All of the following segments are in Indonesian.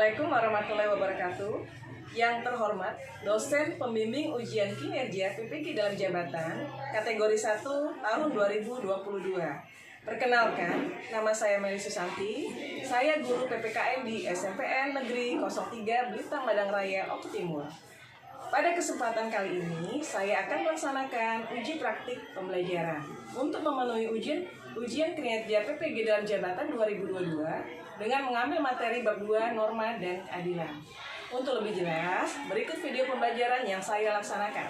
Assalamualaikum warahmatullahi wabarakatuh. Yang terhormat, dosen pembimbing ujian kinerja PPG dalam jabatan kategori 1 tahun 2022. Perkenalkan, nama saya Meli Susanti. Saya guru PPKN di SMPN Negeri 03 Blitar Madang Raya, Oku Timur. Pada kesempatan kali ini, saya akan melaksanakan uji praktik pembelajaran untuk memenuhi ujian kinerja PPG dalam jabatan 2022 dengan mengambil materi bab 2 norma dan keadilan. Untuk lebih jelas, berikut video pembelajaran yang saya laksanakan.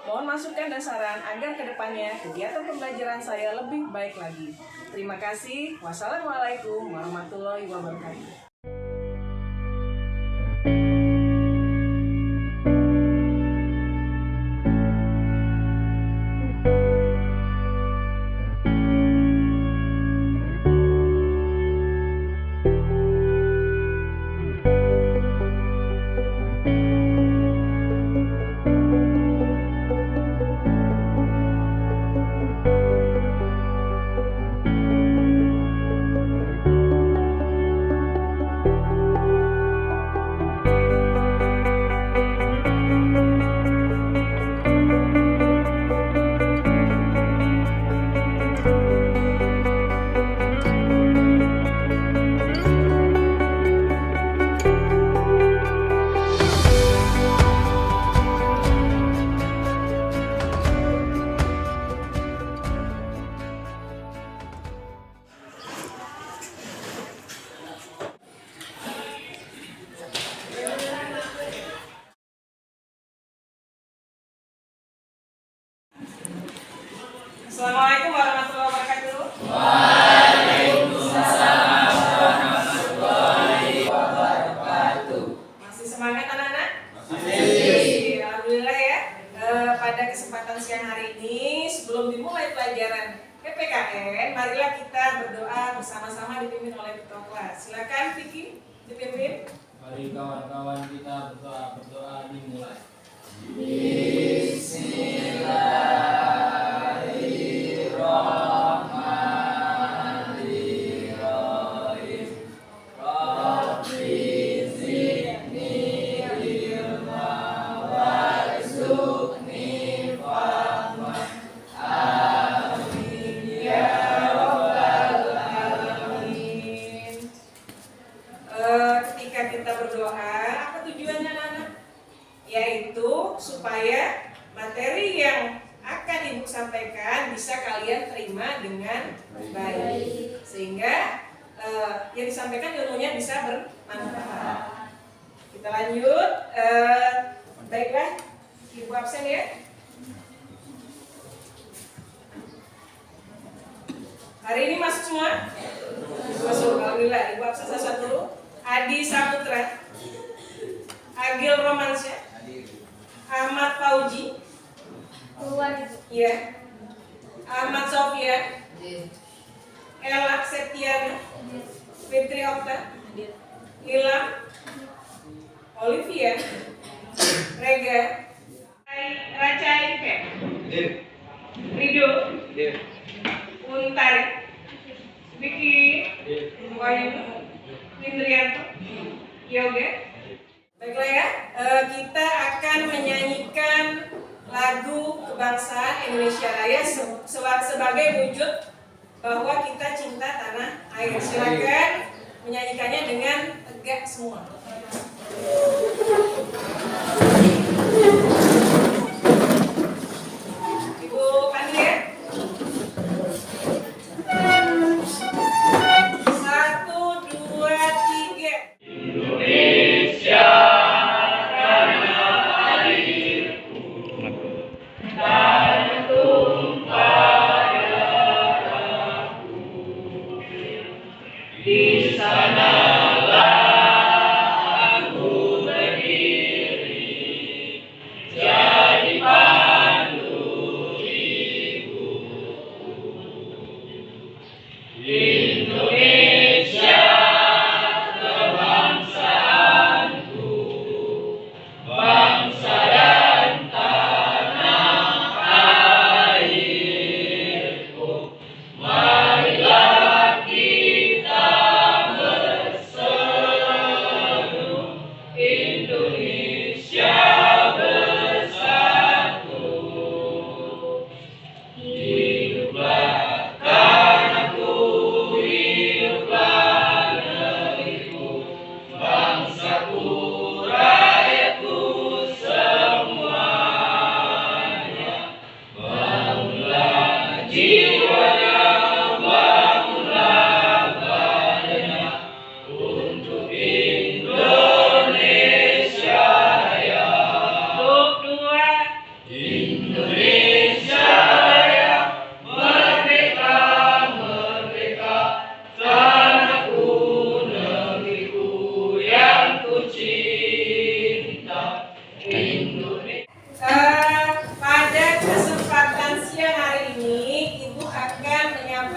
Mohon masukan dan saran agar kedepannya kegiatan pembelajaran saya lebih baik lagi. Terima kasih. Wassalamualaikum warahmatullahi wabarakatuh. Assalamualaikum warahmatullahi wabarakatuh. Waalaikumsalam warahmatullahi wabarakatuh. Masih semangat anak-anak? Masih. Alhamdulillah ya. Pada kesempatan siang hari ini, sebelum dimulai pelajaran PPKN, marilah kita berdoa bersama-sama dipimpin oleh ketua kelas. Silakan Vicky dipimpin. Mari kawan-kawan kita berdoa dimulai. Ketika kita berdoa, apa tujuannya anak-anak? Yaitu supaya materi yang akan Ibu sampaikan bisa kalian terima dengan baik, sehingga yang disampaikan ilmunya bisa bermanfaat. Kita lanjut. Baiklah, Ibu absen ya. Hari ini masuk semua? Masuk, alhamdulillah. Ibu absen satu. Adi Saputra, Agil Romansyah, Ahmad Fauji, ya, Ahmad Sofia, Ella Septiana, Fitri Okta, Ilham, Olivia, Rega, Raca Ike, Rido, Untari, Vicky, Wahyu, Indrianto, Yoga. Baiklah ya, kita akan menyanyikan lagu kebangsaan Indonesia Raya sebagai wujud bahwa kita cinta tanah air. Silakan menyanyikannya dengan tegak semua. Ibu Pandi ya. 1, 2, 3. Indonesia tanah airku dan tumpah darahku, di sanalah aku berdiri jadi pandu ibuku. Indonesia kebangsaanku, bangsa dan tanah airku. Marilah kita berseru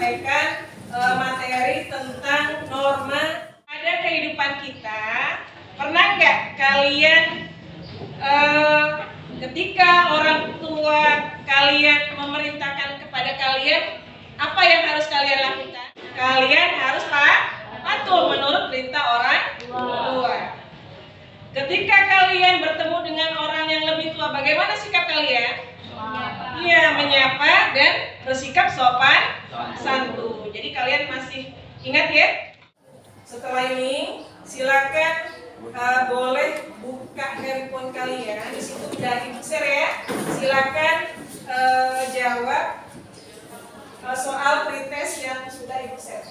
menyampaikan materi tentang norma ada kehidupan kita. Pernah nggak kalian ketika orang tua kalian memerintahkan kepada kalian, apa yang harus kalian lakukan? Kalian harus patuh menurut perintah orang tua. Ketika kalian bertemu dengan orang yang lebih tua, bagaimana sikap kalian? Iya, menyapa dan bersikap sopan santun. Jadi kalian masih ingat ya? Setelah ini silakan boleh buka handphone kalian. Di situ udah Ibu share ya. Silakan jawab soal pretest yang sudah Ibu share.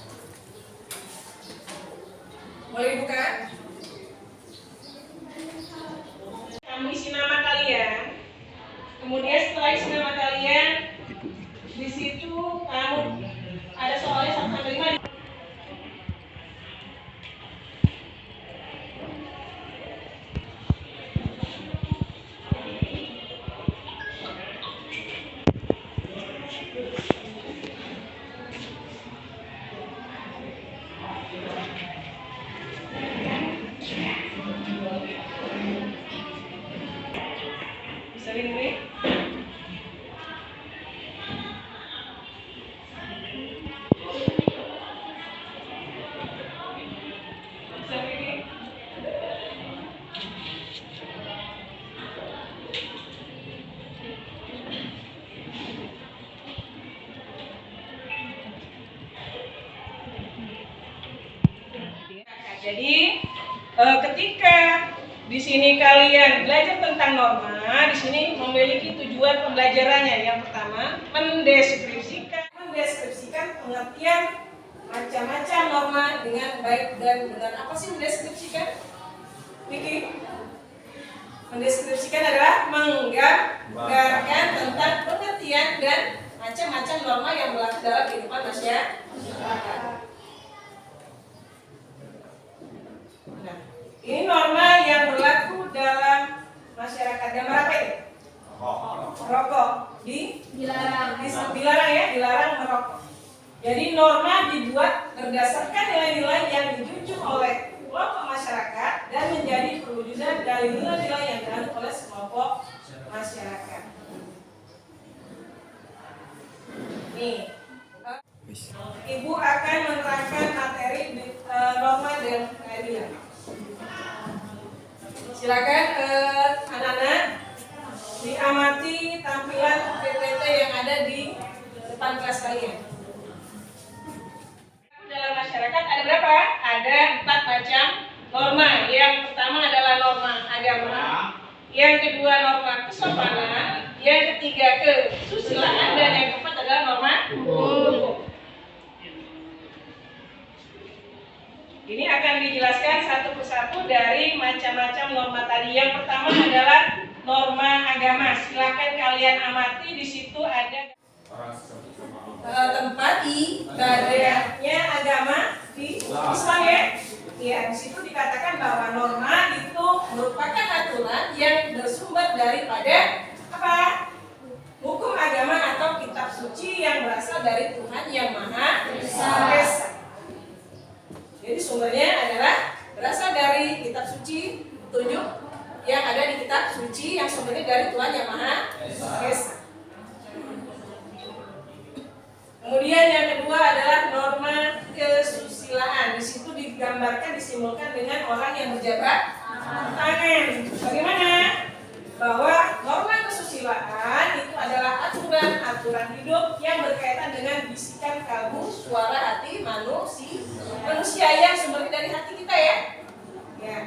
Boleh buka? Kamu isi nama kalian. Kemudian setelah isi nama kalian, di situ kamu ada soalnya 1 sampai 5. Bisa ini? Jadi ketika di sini kalian belajar tentang norma, di sini memiliki tujuan pembelajarannya. Yang pertama, mendeskripsikan pengertian macam-macam norma dengan baik dan benar. Apa sih mendeskripsikan? Niki? Mendeskripsikan adalah menggambarkan tentang pengertian dan macam-macam norma yang berlaku dalam kehidupan masyarakat. Nah, ini norma yang berlaku dalam masyarakat. Gambar apa ini? Rokok. Dilarang ya, dilarang merokok. Jadi norma dibuat berdasarkan nilai-nilai yang dijunjung oleh kelompok masyarakat dan menjadi perwujudan dari nilai-nilai yang dianut oleh sekelompok masyarakat. Nih, Ibu akan menerangkan materi norma dan keadilan. Silakan anak-anak diamati tampilan PPT yang ada di depan kelas kalian. Dalam masyarakat ada berapa? Ada 4 macam norma. Yang pertama adalah norma agama, yang kedua norma kesopanan, yang ketiga kesusilaan, dan yang keempat adalah norma hukum. Ini akan dijelaskan satu persatu dari macam-macam norma tadi. Yang pertama adalah norma agama. Silakan kalian amati, di situ ada tempat ibadahnya agama di Islam ya. Ya, di situ dikatakan bahwa norma itu merupakan aturan yang bersumber daripada apa? Hukum agama atau kitab suci yang berasal dari Tuhan yang Maha Esa. Jadi sumbernya adalah berasal dari kitab suci, petunjuk yang ada di kitab suci yang sumbernya dari Tuhan yang Maha Esa. Kemudian yang kedua adalah norma kesusilaan. Di situ digambarkan, disimbolkan dengan orang yang berjabat tangan. Bagaimana? Bahwa norma kesusilaan itu adalah aturan hidup yang berkaitan dengan bisikan kalbu, suara hati manusia yang sumbernya dari hati kita ya. Ya.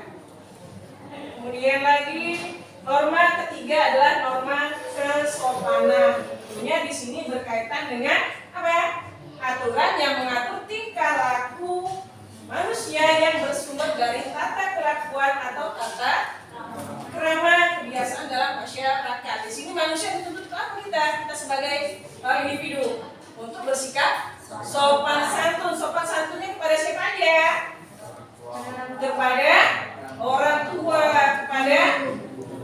Kemudian lagi norma ketiga adalah norma kesopanan. Tentunya di sini berkaitan dengan apa? Aturan yang mengatur tingkah laku manusia yang bersumber dari tata kelakuan atau tata krama kebiasaan dalam masyarakat. Di sini manusia dituntut apa kita sebagai individu untuk bersikap sopan santun. Sopan santunnya kepada siapa aja? Kepada orang tua, kepada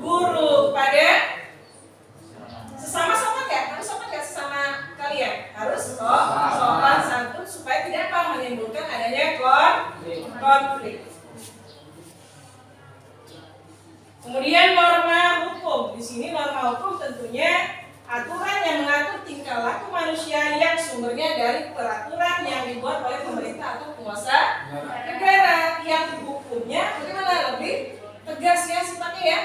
guru, kepada sesama sopan nggak? Harus sopan nggak sesama kalian? Harus sopan santun. tentunya aturan yang mengatur tingkah laku manusia yang sumbernya dari peraturan yang dibuat oleh pemerintah atau penguasa negara, yang hukumnya bagaimana, lebih tegas ya sifatnya ya,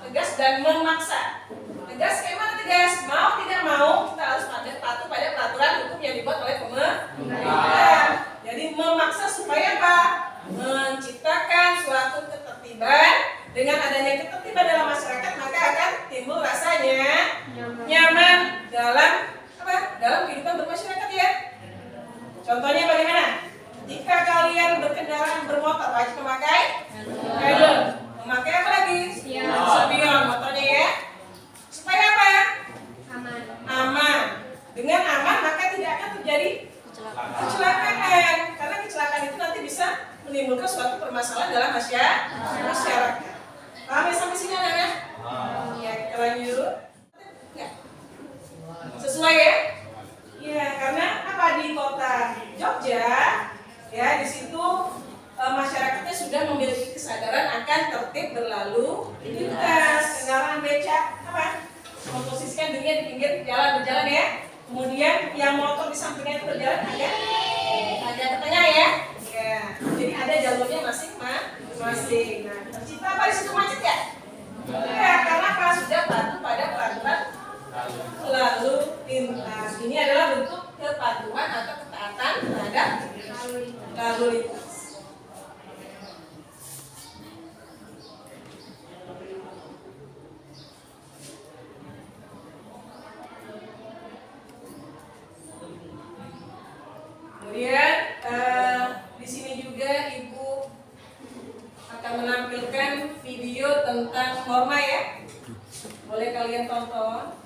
tegas dan memaksa. Tegas kayak mana tegas? Mau tidak mau kita harus patuh pada peraturan hukum yang dibuat oleh pemerintah. Jadi memaksa supaya apa? Menciptakan suatu ketertiban. Dengan adanya ketertiban dalam masyarakat maka akan timbul rasanya nyaman dalam apa? Dalam kehidupan bermasyarakat ya. Contohnya bagaimana? Jika kalian berkendaraan bermotor wajib memakai helm. Memakai apa lagi? Spion motornya ya. Supaya apa? Aman. Dengan aman maka tidak akan terjadi kecelakaan. Karena kecelakaan itu nanti bisa menimbulkan suatu permasalahan dalam masyarakat. Paham ya sampai sini anak-anak? Ya, kita lanjut. Ya. Sesuai ya? Ya, karena apa, di kota Jogja ya, di situ masyarakatnya sudah memiliki kesadaran akan tertib berlalu lintas. Kendaraan becak apa? Memposisikan dirinya di pinggir jalan berjalan ya. Kemudian yang motor di sampingnya itu berjalan agak ke tengah ya. Ya. Jadi ada jalurnya masing-masing. Nah, tercipta apa di situ macet ya? Ya, karena apa? Sudah patuh pada peraturan lalu lintas. Ini adalah bentuk kepatuhan atau ketaatan terhadap lalu lintas. Kemudian di sini juga Ibu akan menampilkan video tentang norma ya. Boleh kalian tonton.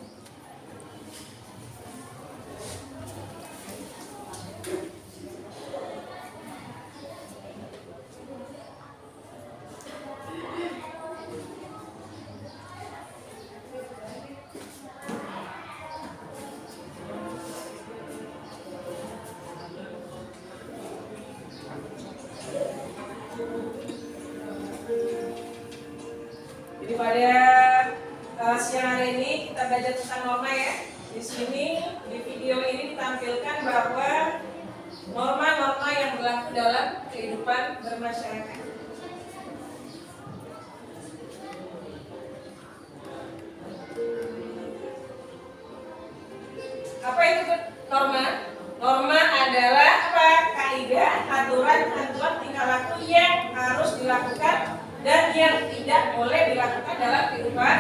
Jadi pada siang hari ini kita belajar tentang norma ya. Di sini di video ini ditampilkan bahwa norma-norma yang berlaku dalam kehidupan bermasyarakat. Apa itu norma? Norma adalah apa? Kaidah, aturan tingkah laku yang harus dilakukan dan yang tidak boleh dilakukan dalam kehidupan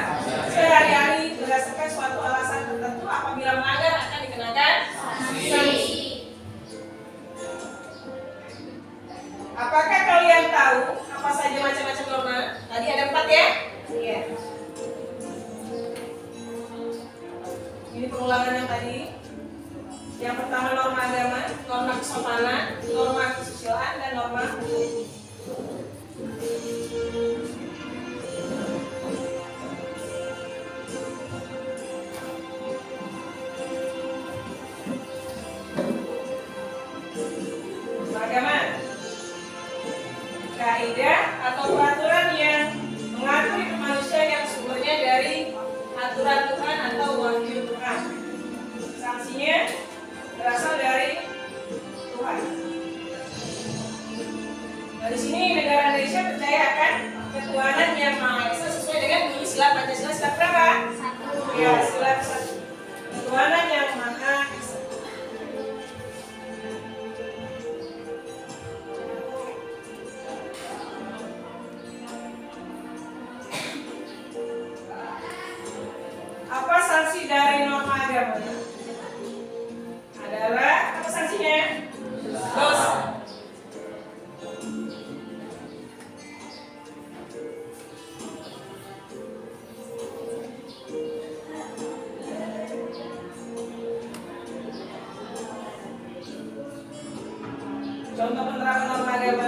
sehari-hari berdasarkan suatu alasan tertentu. Apabila melanggar akan dikenakan sanksi. Apakah kalian tahu apa saja macam-macam norma? Tadi ada 4 ya? Iya. Ini pengulangan yang tadi. Yang pertama norma agama, norma kesopanan, norma kesusilaan, dan norma hukum. Agama, kaidah atau peraturan yang mengatur hidup manusia yang sumbernya dari aturan Tuhan atau wahyu Tuhan. Sanksinya berasal dari Tuhan. Dari sini negara Indonesia percaya akan ketuhanan yang Maha Esa sesuai dengan bunyi sila Pancasila sila berapa? 1. Ya, sila 1. Ketuhanan yang Maha Esa. Apa sanksi dari norma agama? Adalah apa sanksinya? Dosa. Contoh penerapan norma agama.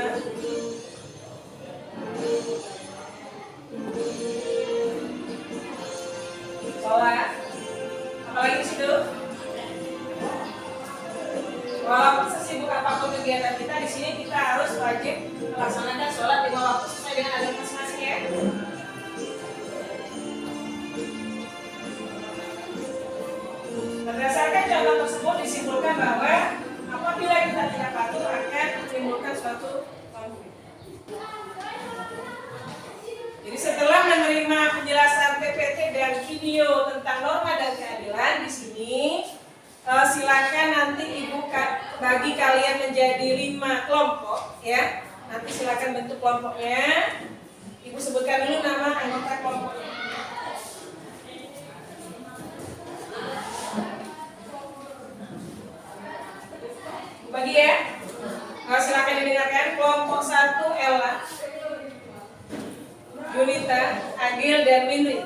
Sholat. Apalagi di situ? Walaupun sesibuk apapun kegiatan kita, di sini kita harus wajib melaksanakan sholat 5 waktu sesuai dengan agama masing-masing ya. menunjukkan bahwa apabila kita tidak patuh akan menimbulkan suatu konflik. Jadi setelah menerima penjelasan PPT dan video tentang norma dan keadilan di sini, silakan nanti Ibu bagi kalian menjadi 5 kelompok ya. Nanti silakan bentuk kelompoknya. Ibu sebutkan dulu nama anggota kelompoknya. Bagi ya. Silakan didengarkan. Kelompok 1 Ella, Yunita, Agil dan Winri.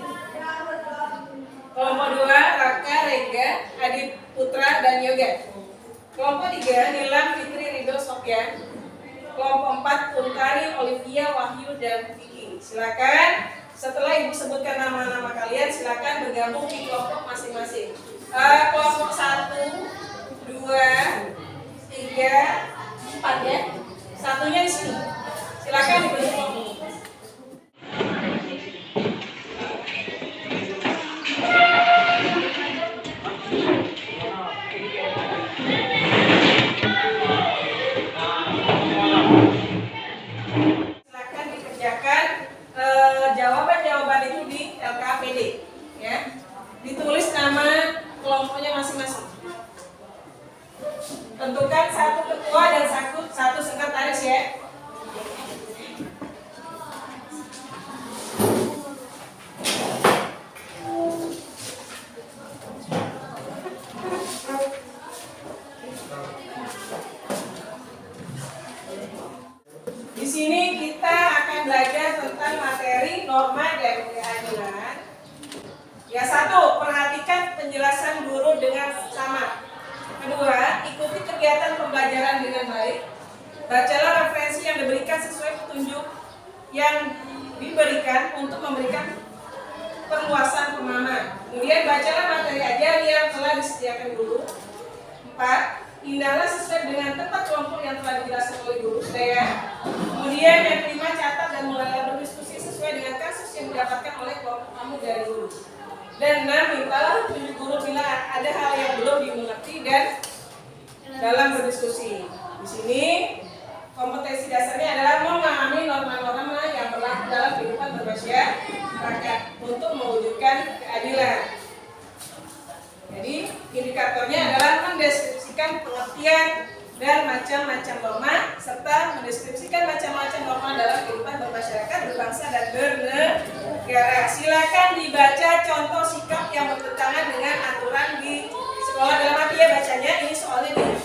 Kelompok 2 Raka, Rega, Adit Putra dan Yoga. Kelompok 3 Nilam, Fitri, Rido, Sofyan. Kelompok 4 Untari, Olivia, Wahyu dan Vicky. Silakan setelah Ibu sebutkan nama-nama kalian, silakan bergabung di kelompok masing-masing. Kelompok 1, 2, 3, 4 ya. Satunya di sini. Silakan dibentuk kelompok. Silakan dikerjakan jawaban-jawaban itu di LKPD ya. Ditulis nama kelompoknya masing-masing. Tentukan 1 ketua dan 1 sekretaris ya. Di sini kita akan belajar tentang materi norma dan keadilan. Ya, 1, perhatikan penjelasan guru dengan sama. Kedua, ikuti kegiatan pembelajaran dengan baik. Bacalah referensi yang diberikan sesuai petunjuk yang diberikan untuk memberikan perluasan pemahaman. Kemudian bacalah materi ajar yang telah disediakan guru. 4, tindaklah sesuai dengan tempat kelompok yang telah dijelaskan oleh guru. Ya. Kemudian yang kelima, catat dan mulailah berdiskusi sesuai dengan kasus yang didapatkan oleh kelompok kamu dari guru. Dan 6, mintalah petunjuk guru bila ada hal yang belum dimengerti dan dalam berdiskusi. Di sini kompetensi dasarnya adalah memahami norma-norma yang berlaku dalam kehidupan bermasyarakat untuk mewujudkan keadilan. Jadi indikatornya adalah mendeskripsikan pengertian dan macam-macam norma serta mendeskripsikan macam-macam norma dalam kehidupan bermasyarakat, berbangsa dan bernegara. Silakan dibaca contoh sikap yang bertentangan dengan aturan di sekolah. Dalam arti ya bacanya, ini soalnya nih.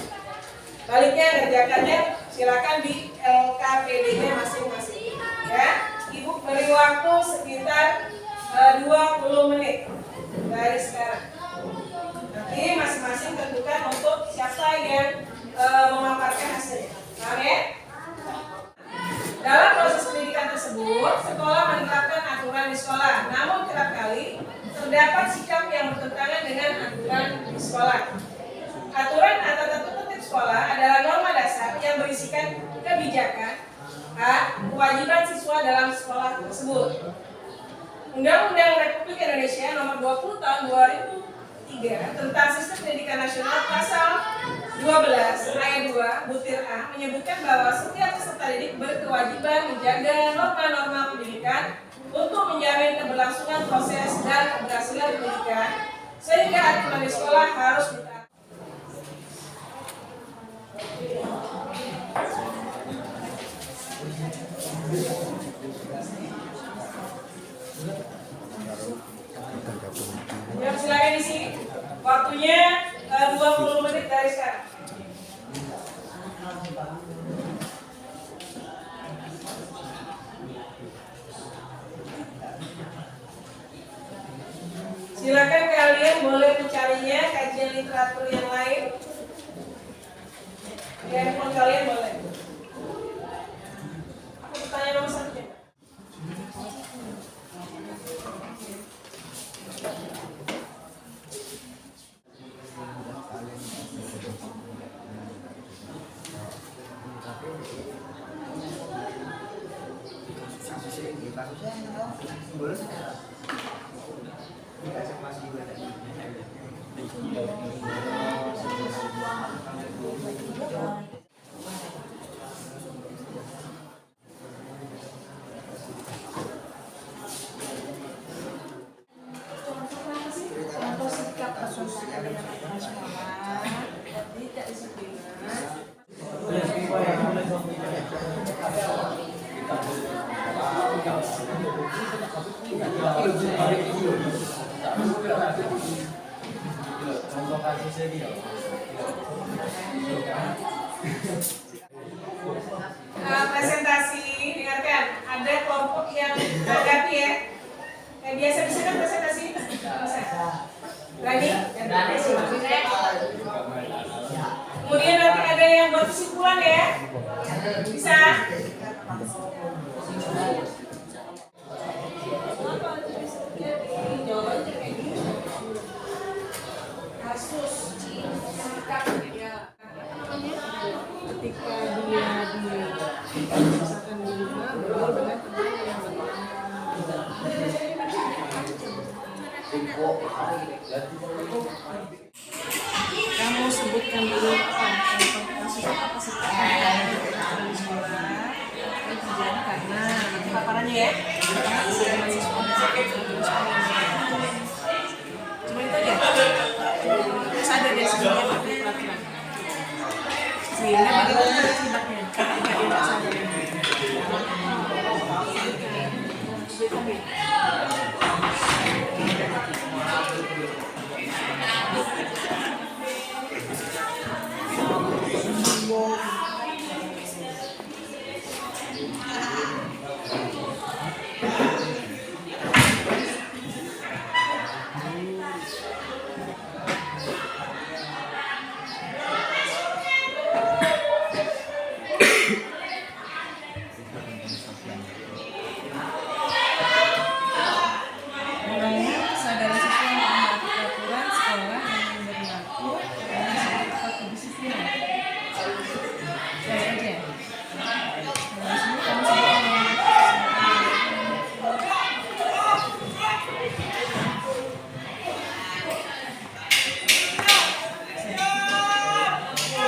Baliknya ngerjakannya silakan di LKPD-nya masing-masing. Ya, Ibu beri waktu sekitar 20 menit dari sekarang. Nanti masing-masing tentukan untuk siapa yang memaparkan hasilnya. Paham ya? Dalam proses pendidikan tersebut, sekolah menerapkan aturan di sekolah. Namun kerap kali terdapat sikap yang bertentangan dengan aturan di sekolah. Aturan atau tertib sekolah adalah norma dasar yang berisikan kebijakan, hak, kewajiban siswa dalam sekolah tersebut. Undang-Undang Republik Indonesia Nomor 20 Tahun 2003 tentang Sistem Pendidikan Nasional Pasal 12 ayat 2 butir A menyebutkan bahwa setiap peserta didik berkewajiban menjaga norma-norma pendidikan untuk menjamin keberlangsungan proses dan keberhasilan pendidikan, sehingga aturan di sekolah harus ditaati. Ya, silakan isi. Waktunya 20 menit dari sekarang. Silakan kalian boleh mencarinya kajian literatur yang lain. Di handphone kalian boleh. Aku bertanya nomor 1. Contoh sikap persoalan dengan aturan sekolah, tidak disiplinan. Presentasi, dengarkan. Ada kelompok yang hadapi ya. Yang biasa bisa kan presentasi? Bisa. Berani? Kemudian nanti ada yang buat kesimpulan ya. Bisa? Kasus sikap ya. Ketika dia misalkan di rumah bergaul dengan teman yang kamu sebutkan dulu kasus apa sih di sekolah yang terjadi karena nanti paparannya ya karena ada mahasiswa sakit cuma itu aja terus ada deh sebenarnya pakai peraturan sehingga bagaimana akibatnya ketika dia tidak sadar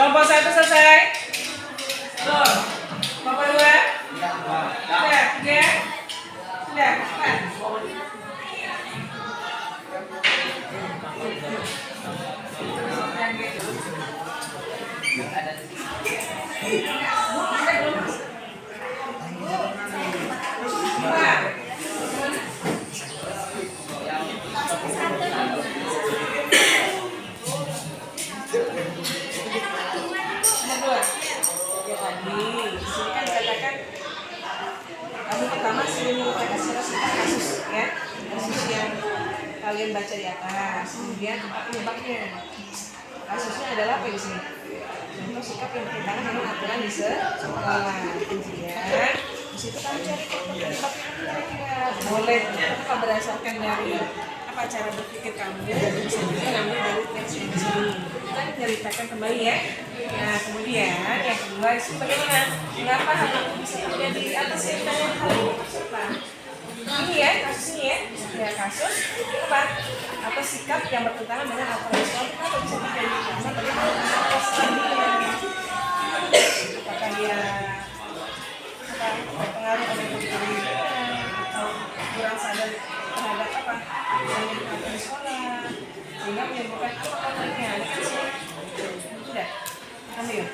kelompok 1 selesai. Tuh. Kelompok 2. Sudah, 3. Sudah, 4. Kasus ya, kasus yang kalian baca di atas, kemudian penyebabnya. Kasusnya adalah apa di sini? Contoh sikap yang bertentangan dengan aturan di sekolah. Kemudian di situ kami cari penyebabnya kira-kira boleh apa berdasarkan dari apa cara berpikir kamu bisa juga ngambil dari teks yang di sini. Kita ceritakan kembali ya. Nah kemudian yang kedua itu bagaimana? Mengapa hal itu bisa terjadi? Apa sih yang ditanya hal ini? Ini ya kasus ini ya kasus apa atau sikap yang bertentangan dengan aturan sekolah kenapa bisa terjadi karena apakah dia berpengaruh oleh kebijakan atau kurang sadar terhadap apa aturan sekolah sehingga menimbulkan apa konfliknya sudah ambil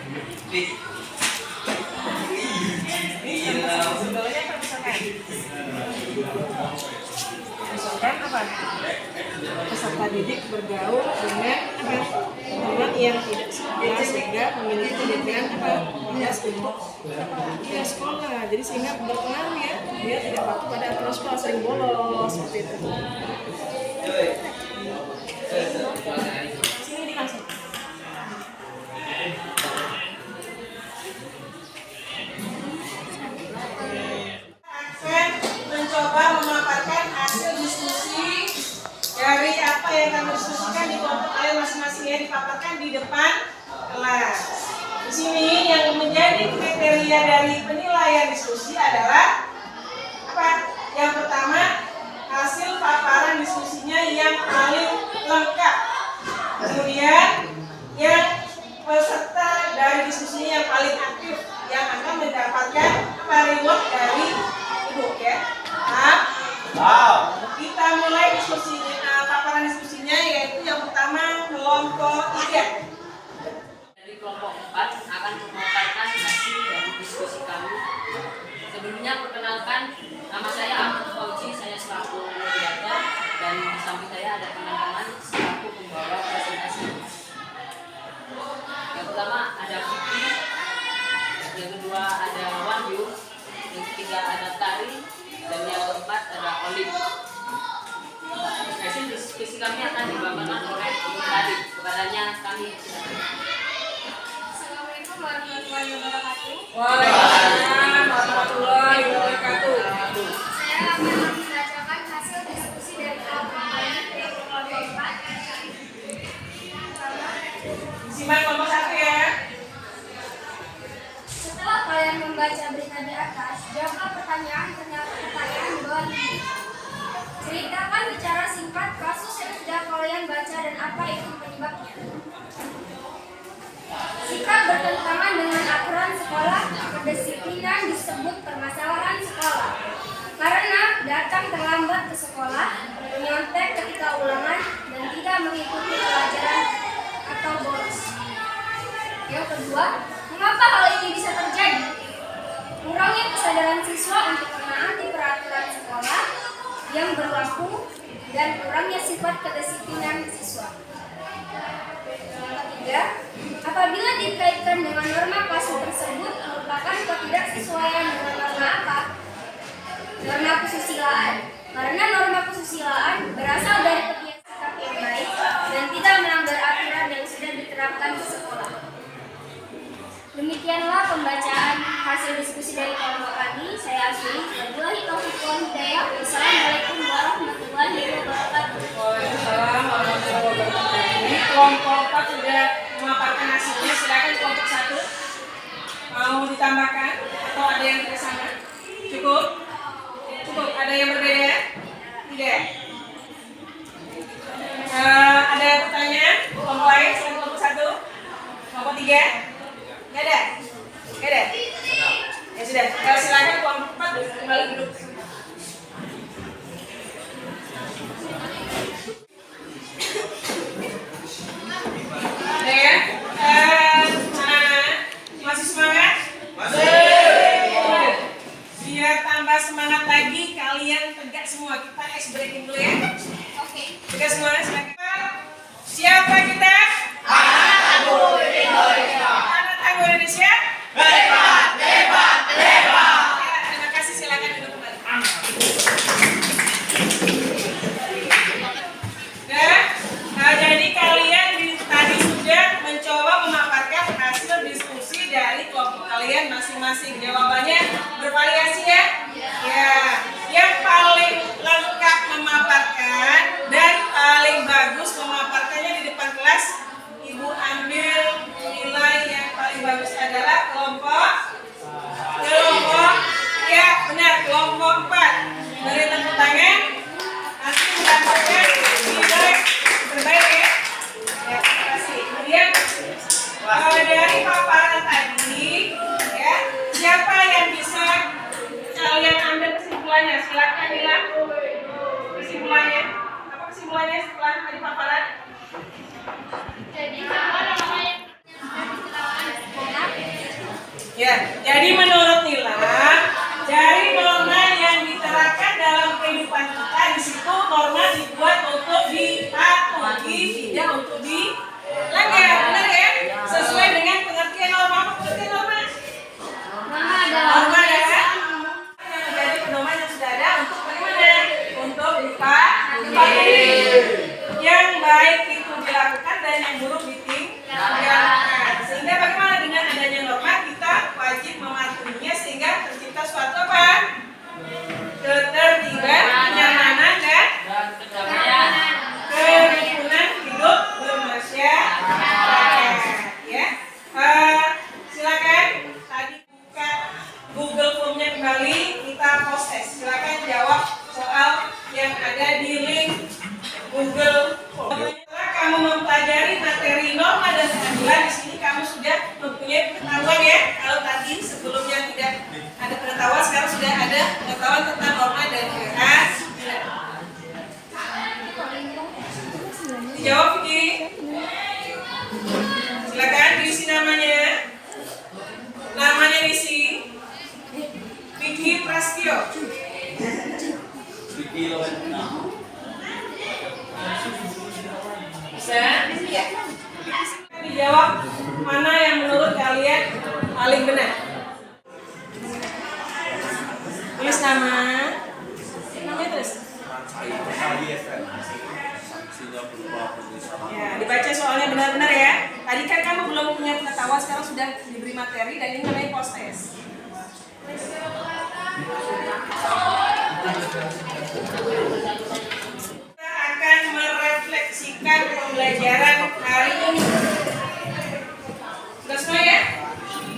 sebetulnya apa misalkan apa peserta didik bergaul dengan yang tidak sekolah sehingga memiliki pendidikan apa tidak sekolah jadi sehingga berpengaruh ya dia tidak patuh pada aturan sekolah sering bolos seperti itu sini dikasih mencoba memaparkan hasil diskusi dari apa yang kami diskusikan di kelompok kalian masing-masing ya dipaparkan di depan kelas. Di sini yang menjadi kriteria dari penilaian diskusi adalah apa? Yang pertama hasil paparan diskusinya yang paling lengkap. Kemudian yang peserta dari diskusinya yang paling aktif yang akan mendapatkan reward dari ibu ya. Kita mulai paparan diskusinya, yaitu yang pertama kelompok 3. Dari kelompok 4 akan memaparkan hasil dari diskusi kami. Sebelumnya perkenalkan, nama saya Ahmad Fauzi, saya selaku moderator, dan di samping saya ada teman-teman selaku pembawa presentasi. Yang pertama ada Fikri, yang kedua ada Wahyu, yang ketiga ada Tari, dan yang keempat ada Olive. Hasil diskusi kami akan dibawakan oleh Ibu Tari. Kepadanya kami silakan. Assalamualaikum warahmatullahi wabarakatuh. Waalaikumsalam warahmatullahi wabarakatuh. Saya akan membacakan hasil diskusi dari kelompok kami dari kelompok 4. Simak kelompok 1 ya. Setelah kalian membaca berita di atas, jawablah pertanyaan di bawah ini. Ceritakan secara singkat kasus yang sudah kalian baca dan apa itu penyebabnya. Sikap bertentangan dengan aturan sekolah, kedisiplinan disebut permasalahan sekolah. Karena datang terlambat ke sekolah, menyontek ketika ulangan, dan tidak mengikuti pelajaran atau bolos. Yang kedua, mengapa hal ini bisa terjadi? Kurangnya kesadaran siswa untuk menaati peraturan sekolah yang berlaku dan kurangnya sifat kedisiplinan siswa. Yang ketiga, apabila dikaitkan dengan norma kelas tersebut merupakan ketidaksesuaian dengan norma apa? Norma kesusilaan. Karena norma kesusilaan berasal dari kebiasaan yang baik dan tidak melanggar aturan yang sudah diterapkan di sekolah. Demikianlah pembacaan hasil diskusi dari kelompok kami. Saya akhiri. Wabillahi taufiq wal hidayah. Wassalamualaikum warahmatullahi wabarakatuh. Waalaikumsalam warahmatullahi wabarakatuh. Ini kelompok 4 sudah memaparkan hasilnya. Silakan kelompok 1. Mau ditambahkan atau ada yang tidak sama? Cukup? Cukup. Ada yang berbeda? Tidak. Ada pertanyaan? Kelompok lain? Selain kelompok 1? Kelompok 3? Nggak ada? Nggak ada? Ya sudah. Silakan kelompok 4 kembali duduk. Ada ya? Masih semangat? Masih. Biar tambah semangat lagi, kalian tegak semua. Kita ice breaking dulu ya. Oke. Tegak semua, silakan. Siapa kita? Anak Tangguh Indonesia. Hebat, hebat, hebat. Ya, terima kasih, silakan duduk kembali. Jadi kalian tadi sudah mencoba memaparkan hasil diskusi dari kelompok kalian masing-masing. Jawabannya bervariasi ya? Ya. Yang paling lengkap memaparkan dan paling bagus memaparkannya di depan kelas, Ibu ambil nilai yang paling bagus adalah kelompok ya benar, kelompok 4. Beri tepuk tangan. Nanti mendapatkan nilai terbaik ya. Ya, terima kasih. Kemudian dari paparan tadi ya, siapa yang bisa kalian ambil kesimpulannya? Silakan bilang kesimpulannya. Apa kesimpulannya setelah tadi paparan? Jadi apa namanya yang diterapkan di sekolah? Ya, jadi menurut Nila, dari norma yang diterapkan dalam kehidupan kita, di situ norma dibuat untuk dipatuhi, tidak untuk dilanggar, benar ya? Sesuai dengan pengertian norma. Apa pengertian norma? Norma adalah yang menjadi pedoman yang sudah ada untuk bagaimana? Untuk dipatuhi. Yang baik itu dilakukan dan yang buruk ditinggalkan. Sehingga bagaimana dengan adanya norma, kita wajib mematuhinya sehingga tercipta suatu apa? Ketertiban, kenyamanan dan kerukunan hidup kalau tadi sebelumnya tidak ada pengetahuan, sekarang sudah ada pengetahuan tentang norma dan keadilan. Dijawab Vicky. Silakan diisi namanya. Namanya diisi. Vicky Prastio. Bisa? Ya. Dijawab mana yang menurut kalian paling benar. Tulis nama. Namanya terus. Ya, dibaca soalnya benar-benar ya. Tadi kan kamu belum punya pengetahuan, sekarang sudah diberi materi dan ini namanya post test. Kita akan merefleksikan pembelajaran hari ini. Sudah semua ya?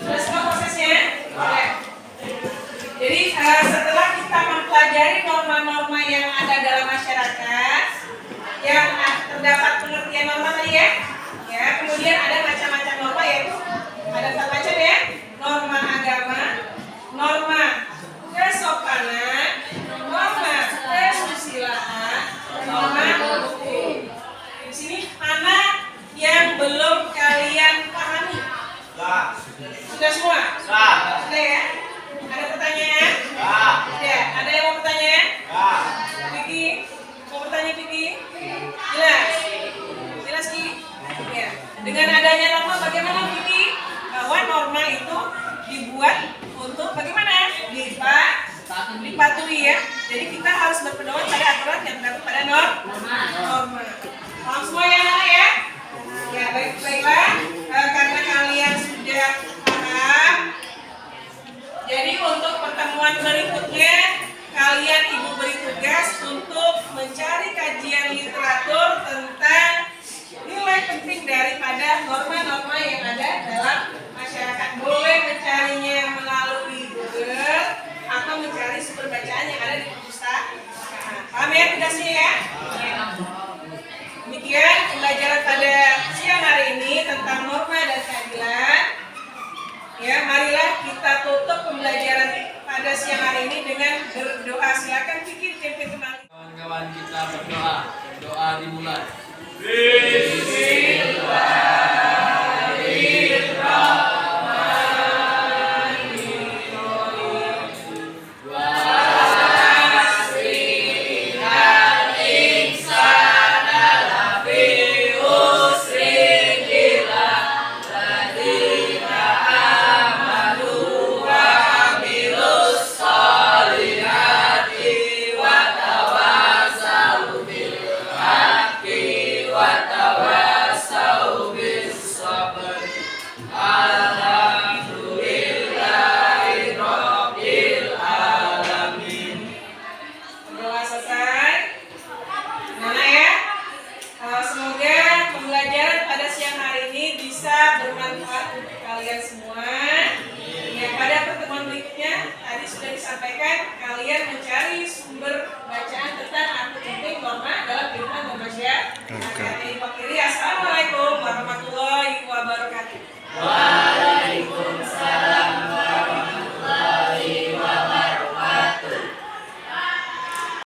Sudah semua prosesnya? Oke. Jadi setelah kita mempelajari norma-norma yang ada dalam masyarakat, yang terdapat pengertian norma tadi ya, kemudian ada macam-macam norma yaitu ada 4 macam ya, norma agama, norma kesopanan, norma kesusilaan, norma hukum. Di sini mana yang belum kalian pahami? Sudah semua? Sudah ya? Ada pertanyaan? Tidak. Ada yang mau pertanyaan? Vicky, mau bertanya Vicky? Jelas? Jelas Ki? Ya. Dengan adanya norma bagaimana Vicky? Bahwa norma itu dibuat untuk bagaimana? Dipatuhi ya. Jadi kita harus berpedoman pada aturan yang terdapat pada norma. Paham semua ya anak ya? Ya baiklah. Karena kalian sudah paham, jadi untuk pertemuan berikutnya kalian ibu beri tugas untuk mencari kajian literatur tentang nilai penting daripada norma-norma yang ada dalam masyarakat. Boleh mencarinya melalui Google atau mencari sumber bacaan yang ada di perpustakaan. Paham ya tugasnya ya? Demikian pembelajaran pada siang hari ini tentang norma dan keadilan. Ya, marilah kita tutup pembelajaran pada siang hari ini dengan berdoa. Silakan Vicky pimpin kembali. Kawan-kawan kita berdoa. Doa dimulai. Doa selesai. Mana ya? Semoga pembelajaran pada siang hari ini bisa bermanfaat untuk kalian semua. Ya, pada pertemuan berikutnya tadi sudah disampaikan kalian